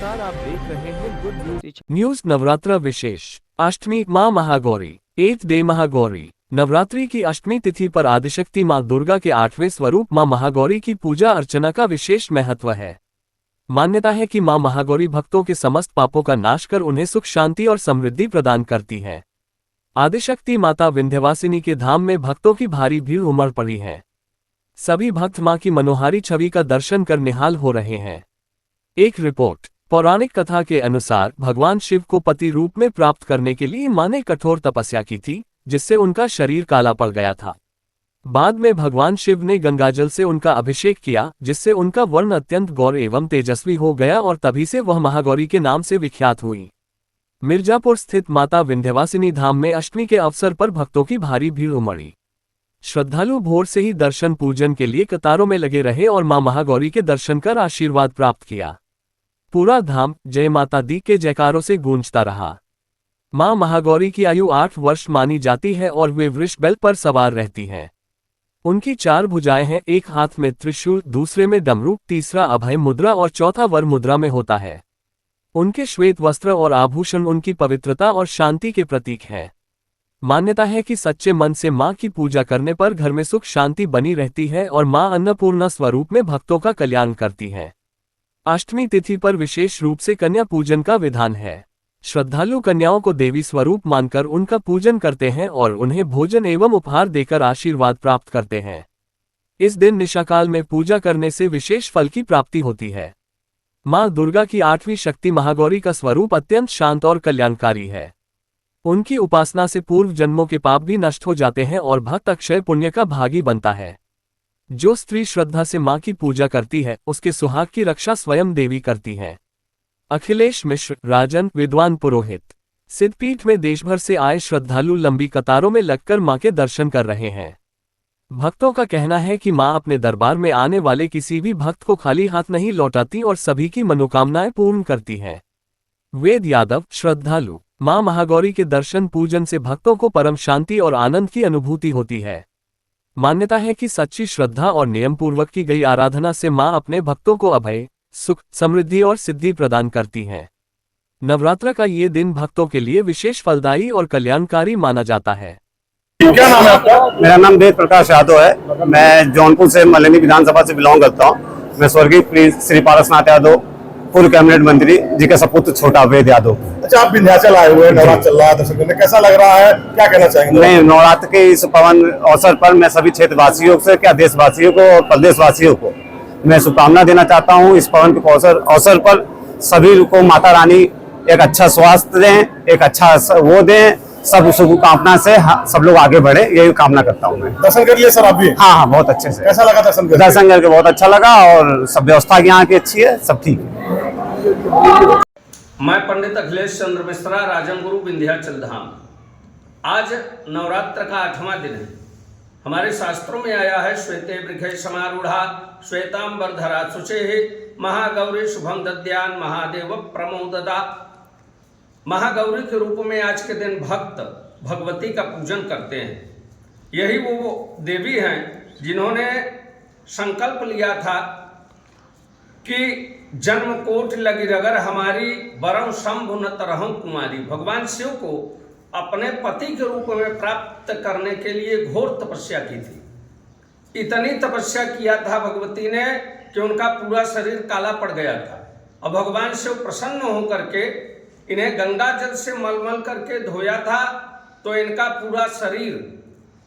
नमस्कार, आप देख रहे हैं गुड न्यूज। नवरात्र विशेष अष्टमी माँ महागौरी 8th डे महागौरी। नवरात्रि की अष्टमी तिथि पर आदिशक्ति माँ दुर्गा के 8वें स्वरूप माँ महागौरी की पूजा अर्चना का विशेष महत्व है। मान्यता है कि माँ महागौरी भक्तों के समस्त पापों का नाश कर उन्हें सुख शांति और समृद्धि प्रदान करती है। आदिशक्ति माता विंध्यवासिनी के धाम में भक्तों की भारी भीड़ उमड़ पड़ी है। सभी भक्त मां की मनोहारी छवि का दर्शन कर निहाल हो रहे हैं। एक रिपोर्ट। पौराणिक कथा के अनुसार भगवान शिव को पति रूप में प्राप्त करने के लिए मां ने कठोर तपस्या की थी, जिससे उनका शरीर काला पड़ गया था। बाद में भगवान शिव ने गंगाजल से उनका अभिषेक किया, जिससे उनका वर्ण अत्यंत गौर एवं तेजस्वी हो गया और तभी से वह महागौरी के नाम से विख्यात हुई। मिर्जापुर स्थित माता विंध्यवासिनी धाम में अष्टमी के अवसर पर भक्तों की भारी भीड़ उमड़ी। श्रद्धालु भोर से ही दर्शन पूजन के लिए कतारों में लगे रहे और मां महागौरी के दर्शन कर आशीर्वाद प्राप्त किया। पूरा धाम जय माता दी के जयकारों से गूंजता रहा। मां महागौरी की आयु 8 वर्ष मानी जाती है और वे वृषबैल पर सवार रहती हैं। उनकी 4 भुजाएं हैं, एक हाथ में त्रिशूल, दूसरे में डमरू, तीसरा अभय मुद्रा और चौथा वर मुद्रा में होता है। उनके श्वेत वस्त्र और आभूषण उनकी पवित्रता और शांति के प्रतीक हैं। मान्यता है कि सच्चे मन से मां की पूजा करने पर घर में सुख शांति बनी रहती है और मां अन्नपूर्णा स्वरूप में भक्तों का कल्याण करती है। अष्टमी तिथि पर विशेष रूप से कन्या पूजन का विधान है। श्रद्धालु कन्याओं को देवी स्वरूप मानकर उनका पूजन करते हैं और उन्हें भोजन एवं उपहार देकर आशीर्वाद प्राप्त करते हैं। इस दिन निशाकाल में पूजा करने से विशेष फल की प्राप्ति होती है। मां दुर्गा की 8वीं शक्ति महागौरी का स्वरूप अत्यंत शांत और कल्याणकारी है। उनकी उपासना से पूर्व जन्मों के पाप भी नष्ट हो जाते हैं और भक्त अक्षय पुण्य का भागी बनता है। जो स्त्री श्रद्धा से मां की पूजा करती है, उसके सुहाग की रक्षा स्वयं देवी करती है। अखिलेश मिश्र, राजन, विद्वान पुरोहित। सिद्धपीठ में देशभर से आए श्रद्धालु लंबी कतारों में लगकर मां के दर्शन कर रहे हैं। भक्तों का कहना है कि मां अपने दरबार में आने वाले किसी भी भक्त को खाली हाथ नहीं लौटाती और सभी की मनोकामनाएं पूर्ण करती है। वेद यादव, श्रद्धालु। मां महागौरी के दर्शन पूजन से भक्तों को परम शांति और आनंद की अनुभूति होती है। मान्यता है कि सच्ची श्रद्धा और नियम पूर्वक की गई आराधना से मां अपने भक्तों को अभय, सुख, समृद्धि और सिद्धि प्रदान करती हैं। नवरात्र का ये दिन भक्तों के लिए विशेष फलदायी और कल्याणकारी माना जाता है। क्या नाम है आपका? मेरा नाम वेद प्रकाश यादव है। मैं जौनपुर से मल्लनी विधानसभा से बिलोंग करता हूँ। मैं स्वर्गीय श्री पारसनाथ यादव, पूर्व कैबिनेट मंत्री जी का सपुत्र छोटा वेद यादव। अच्छा, आप विंध्याचल आए हुए, नवरात्र चल रहा है, दर्शन करने कैसा लग रहा है, क्या कहना चाहेंगे? नहीं, नवरात्र के इस पावन अवसर पर मैं सभी क्षेत्रवासियों से, क्या देशवासियों को और प्रदेशवासियों को मैं शुभकामना देना चाहता हूँ। इस पावन के अवसर पर सभी को माता रानी एक अच्छा स्वास्थ्य दें, एक अच्छा वो दें, सब शुभकामना से सब लोग आगे बढ़े, यही कामना करता हूँ मैं। दर्शन कर लिए सर आप भी? हाँ, बहुत अच्छे से। कैसा लगा दर्शन करके? दर्शन करके बहुत अच्छा लगा और सब व्यवस्था यहाँ की अच्छी है, सब ठीक है। मैं पंडित अखिलेश चंद्र मिश्रा, राजमगुरु, विंध्याचल धाम। आज नवरात्र का 8वां दिन है। हमारे शास्त्रों में आया है, श्वेते वृखे समारूढ़ा श्वेतांबरधरा शुचेः महागौरी शुभम दद्यान महादेव प्रमोददा। महागौरी के रूप में आज के दिन भक्त भगवती का पूजन करते हैं। यही वो देवी हैं जिन्होंने संकल्प लिया था कि जन्म कोट लगी रगर हमारी, बरम शंभु न तरहं कुमारी। भगवान शिव को अपने पति के रूप में प्राप्त करने के लिए घोर तपस्या की थी। इतनी तपस्या किया था भगवती ने कि उनका पूरा शरीर काला पड़ गया था। और भगवान शिव प्रसन्न होकर के इन्हें गंगा जल से मलमल करके धोया था, तो इनका पूरा शरीर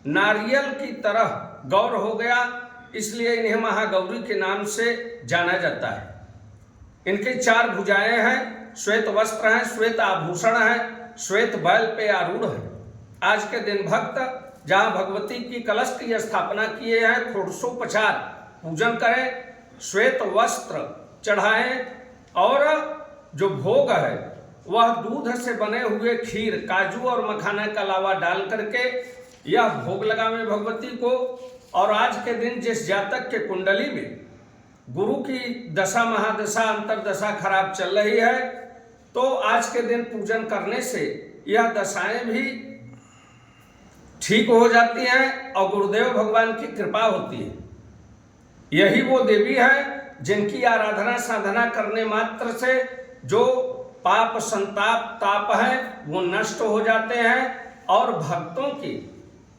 नारियल की तरह गौर हो गया। इसलिए इन्हें महागौरी के नाम से जाना जाता है। इनकी 4 भुजाएं हैं, श्वेत वस्त्र हैं, श्वेत आभूषण हैं, श्वेत बैल पे आरूढ़ है। आज के दिन भक्त जहां भगवती की कलश की स्थापना किए हैं, षोडशोपचार पूजन करें, श्वेत वस्त्र चढ़ाएं और जो भोग है वह दूध से बने हुए खीर, काजू और मखाना का लावा डाल करके यह भोग लगावें भगवती को। और आज के दिन जिस जातक के कुंडली में गुरु की दशा महादशा अंतरदशा खराब चल रही है, तो आज के दिन पूजन करने से यह दशाएं भी ठीक हो जाती हैं और गुरुदेव भगवान की कृपा होती है। यही वो देवी है जिनकी आराधना साधना करने मात्र से जो पाप संताप ताप है वो नष्ट हो जाते हैं और भक्तों की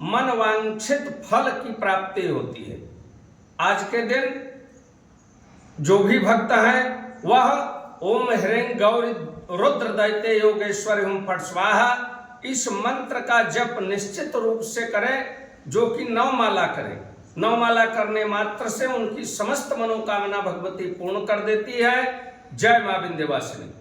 मनवांछित फल की प्राप्ति होती है। आज के दिन जो भी भक्त हैं वह ओम ह्रीं गौरी रुद्र दैत्य योगेश्वरी हुम फट स्वाहा इस मंत्र का जप निश्चित रूप से करें, जो कि 9 माला करें। 9 माला करने मात्र से उनकी समस्त मनोकामना भगवती पूर्ण कर देती है। जय मां विंध्यवासिनी।